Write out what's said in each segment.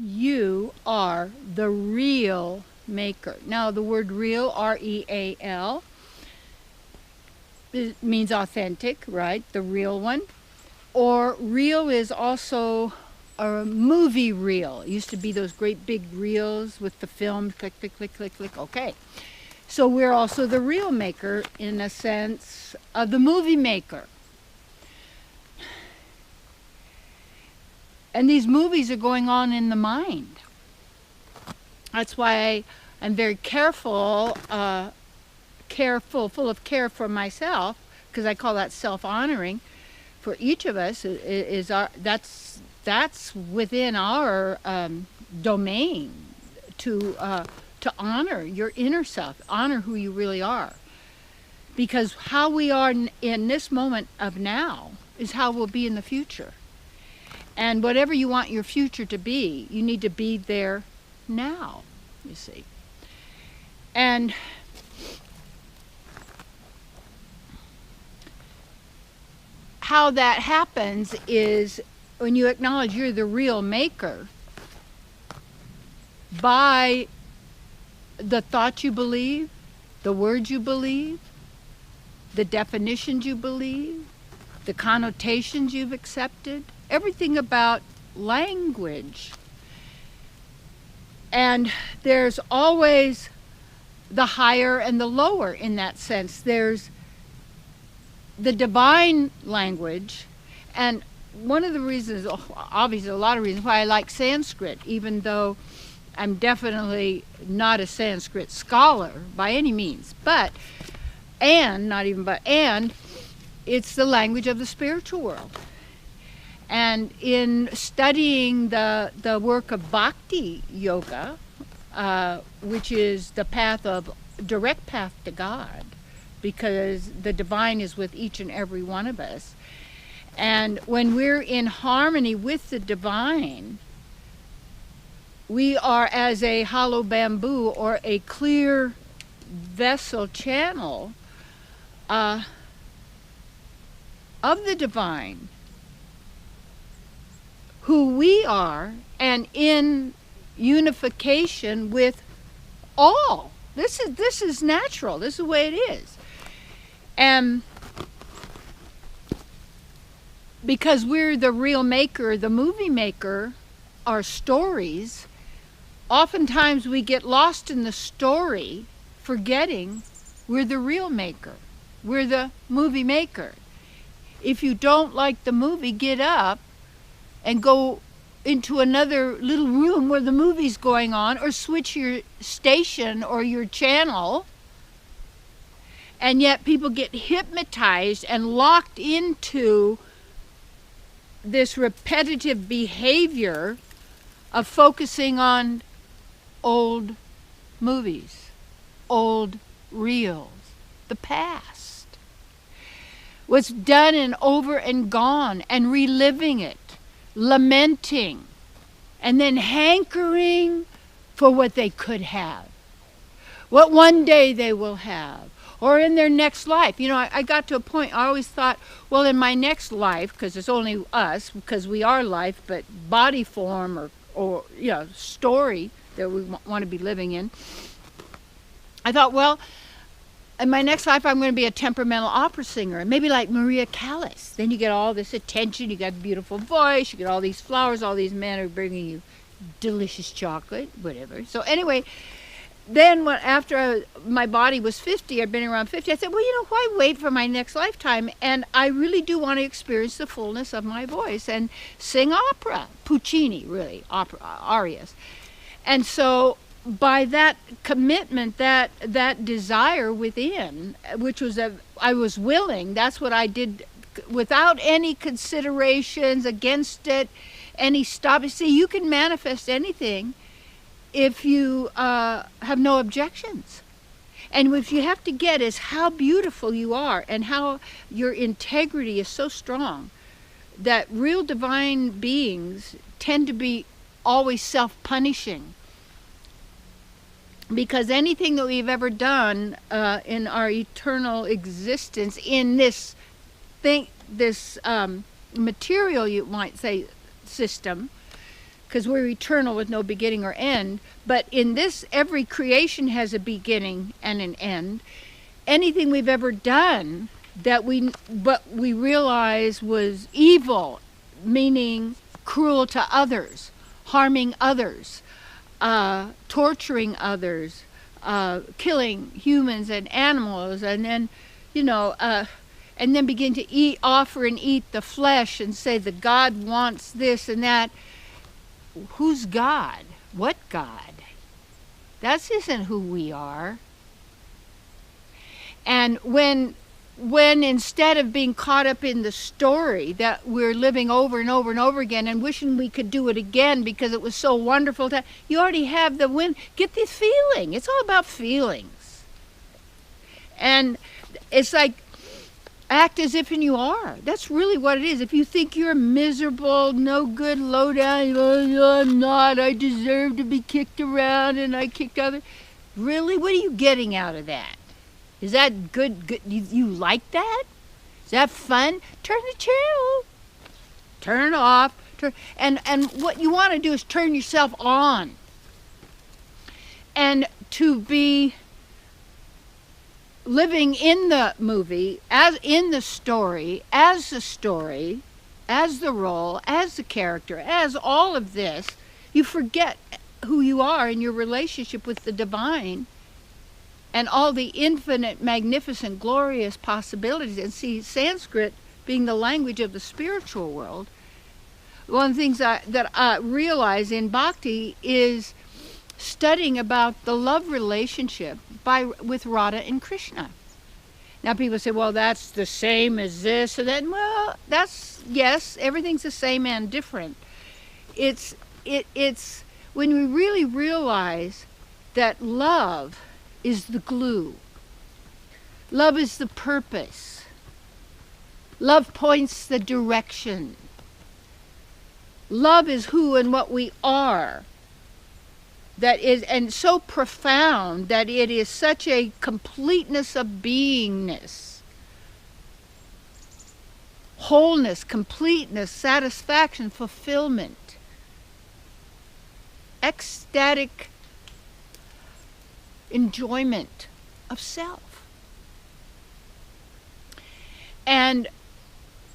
You are the real maker. Now, the word real, R-E-A-L, it means authentic, right? The real one. Or reel is also a movie reel. It used to be those great big reels with the film, click, click, click, click, click. Okay. So we're also the reel maker in a sense of the movie maker. And these movies are going on in the mind. That's why I'm very careful, full of care for myself, because I call that self-honoring. For each of us is our that's within our domain to honor your inner self, honor who you really are, because how we are in this moment of now is how we'll be in the future. And whatever you want your future to be, you need to be there now, you see. And how that happens is when you acknowledge you're the real maker by the thoughts you believe, the words you believe, the definitions you believe, the connotations you've accepted, everything about language. And there's always the higher and the lower in that sense. There's the divine language, and one of the reasons, obviously a lot of reasons why I like Sanskrit, even though I'm definitely not a Sanskrit scholar by any means, and it's the language of the spiritual world. And in studying the work of Bhakti Yoga, which is the direct path to God, because the divine is with each and every one of us. And when we're in harmony with the divine, we are as a hollow bamboo or a clear vessel channel of the divine, who we are, and in unification with all. This is natural. This is the way it is. And because we're the real maker, the movie maker, our stories, oftentimes we get lost in the story, forgetting we're the real maker. We're the movie maker. If you don't like the movie, get up and go into another little room where the movie's going on, or switch your station or your channel. And yet people get hypnotized and locked into this repetitive behavior of focusing on old movies, old reels, the past. What's done and over and gone, and reliving it, lamenting, and then hankering for what they could have, what one day they will have, or in their next life. You know, I got to a point, I always thought, well, in my next life, because it's only us, because we are life, but body form or you know, story that we want to be living in. I thought, well, in my next life, I'm going to be a temperamental opera singer, maybe like Maria Callas. Then you get all this attention, you got a beautiful voice, you get all these flowers, all these men are bringing you delicious chocolate, whatever. So anyway, then after my body was 50, I'd been around 50, I said, well, you know, why wait for my next lifetime? And I really do want to experience the fullness of my voice and sing opera, Puccini, really, opera, arias. And so by that commitment, that desire within, which was I was willing, that's what I did without any considerations against it, any stop. See, you can manifest anything if you have no objections. And what you have to get is how beautiful you are and how your integrity is so strong that real divine beings tend to be always self-punishing. Because anything that we've ever done in our eternal existence in this thing, this material, you might say, system, because we're eternal with no beginning or end. But in this, every creation has a beginning and an end. Anything we've ever done that we realize was evil, meaning cruel to others, harming others, torturing others, killing humans and animals, and then, and then begin to offer and eat the flesh and say that God wants this and that. Who's God? What God? That isn't who we are. And when instead of being caught up in the story that we're living over and over and over again and wishing we could do it again because it was so wonderful, you already have the win. Get the feeling. It's all about feelings. And it's like, act as if you are. That's really what it is. If you think you're miserable, no good, low down, I'm not, I deserve to be kicked around and I kicked others. Really? What are you getting out of that? Is that good? You like that? Is that fun? Turn the channel. Turn off. And what you want to do is turn yourself on. And to be living in the movie, as in the story, as the role, as the character, as all of this, you forget who you are in your relationship with the divine and all the infinite, magnificent, glorious possibilities. And see, Sanskrit being the language of the spiritual world, one of the things that I realize in Bhakti is studying about the love relationship with Radha and Krishna. Now people say, well, that's the same as this or that. Well, yes, everything's the same and different. It's when we really realize that love is the glue. Love is the purpose. Love points the direction. Love is who and what we are. That is, and so profound that it is such a completeness of beingness. Wholeness, completeness, satisfaction, fulfillment. Ecstatic enjoyment of self. And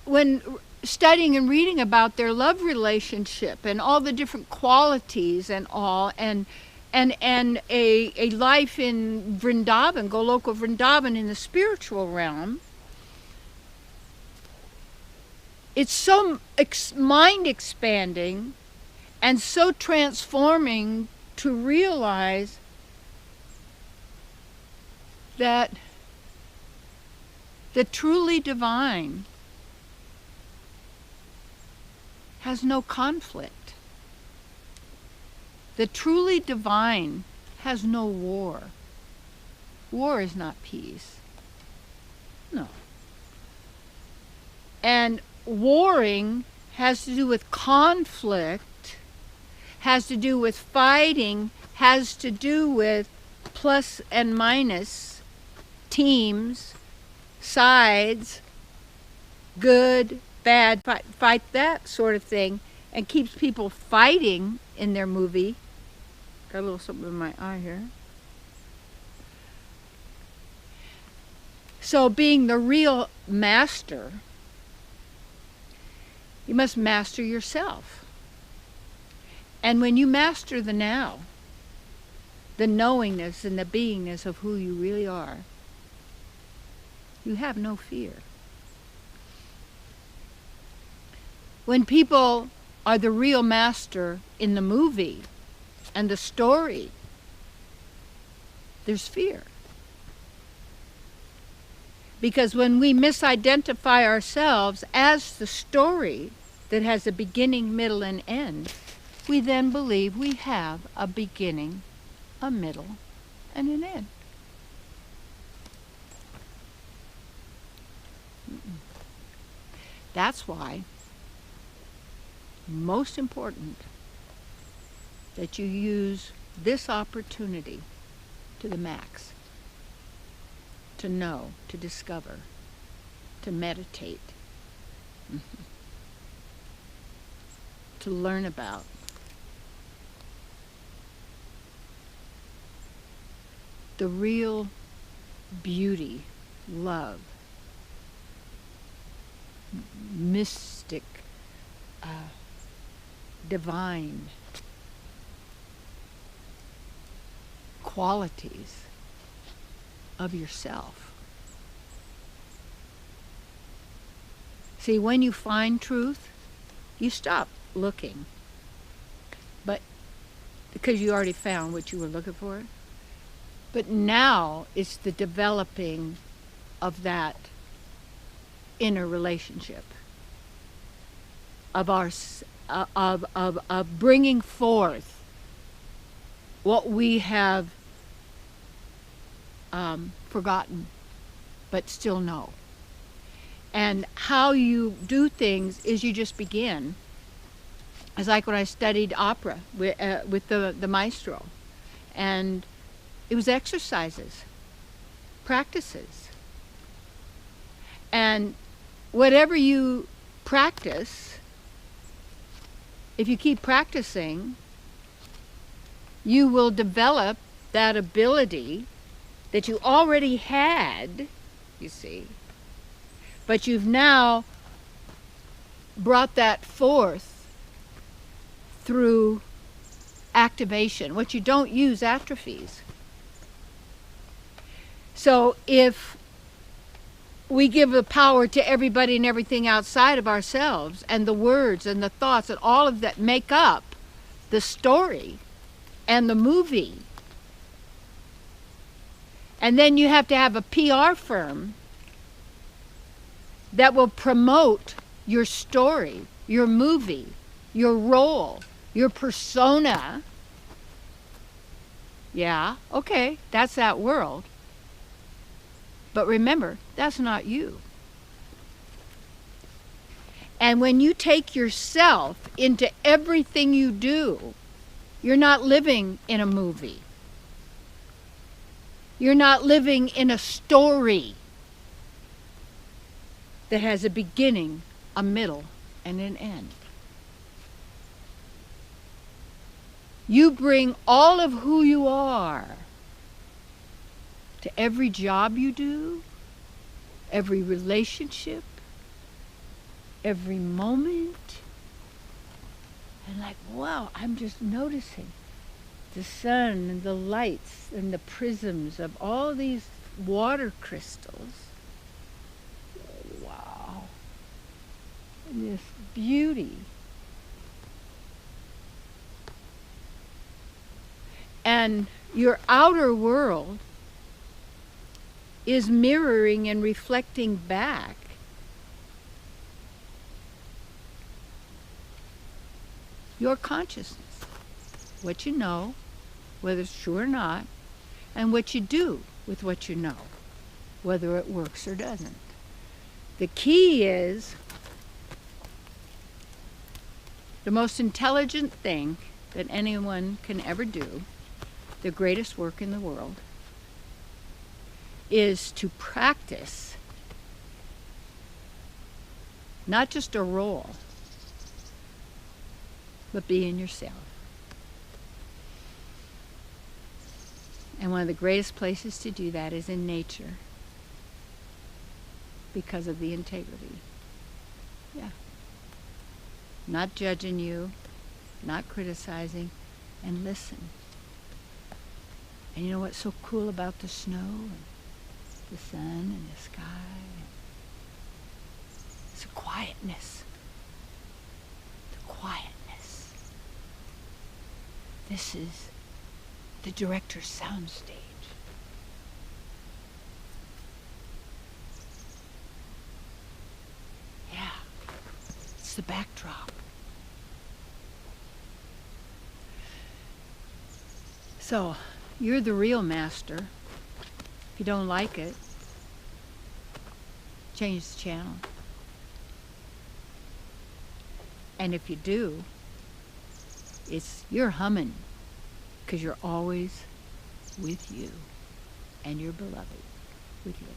when studying and reading about their love relationship and all the different qualities and all, and a life in Vrindavan, Goloka Vrindavan, in the spiritual realm, it's so mind expanding and so transforming to realize that the truly divine has no conflict. The truly divine has no war. War is not peace. No. And warring has to do with conflict, has to do with fighting, has to do with plus and minus, teams, sides, good, bad, fight that sort of thing, and keeps people fighting in their movie. Got a little something in my eye here. So being the real master, you must master yourself. And when you master the now, the knowingness and the beingness of who you really are, you have no fear. When people are the real master in the movie and the story, there's fear. Because when we misidentify ourselves as the story that has a beginning, middle, and end, we then believe we have a beginning, a middle, and an end. That's why, most important, that you use this opportunity to the max. To know, to discover, to meditate, to learn about, the real beauty, love, mystic, divine qualities of yourself. See, when you find truth, you stop looking, but because you already found what you were looking for. But now it's the developing of that inner relationship, of our of bringing forth what we have forgotten but still know. And how you do things is you just begin. It's like when I studied opera with the maestro, and it was exercises, practices. And whatever you practice, if you keep practicing, you will develop that ability that you already had, you see, but you've now brought that forth through activation. What you don't use atrophies. So if we give the power to everybody and everything outside of ourselves, and the words and the thoughts and all of that make up the story and the movie, and then you have to have a PR firm that will promote your story, your movie, your role, your persona. Yeah, okay, that's that world. But remember, that's not you. And when you take yourself into everything you do, you're not living in a movie. You're not living in a story that has a beginning, a middle, and an end. You bring all of who you are to every job you do, every relationship, every moment. And like, wow, I'm just noticing the sun and the lights and the prisms of all these water crystals. Wow. And this beauty. And your outer world is mirroring and reflecting back your consciousness. What you know, whether it's true or not, and what you do with what you know, whether it works or doesn't. The key is the most intelligent thing that anyone can ever do, the greatest work in the world, is to practice not just a role, but being yourself. And one of the greatest places to do that is in nature, because of the integrity. Yeah. Not judging you, not criticizing, and listen. And you know what's so cool about the snow and the sun and the sky? It's a quietness. The quietness. This is the director's soundstage. Yeah, it's the backdrop. So, you're the real master. If you don't like it, change the channel. And if you do, you're humming, because you're always with you and your beloved with you.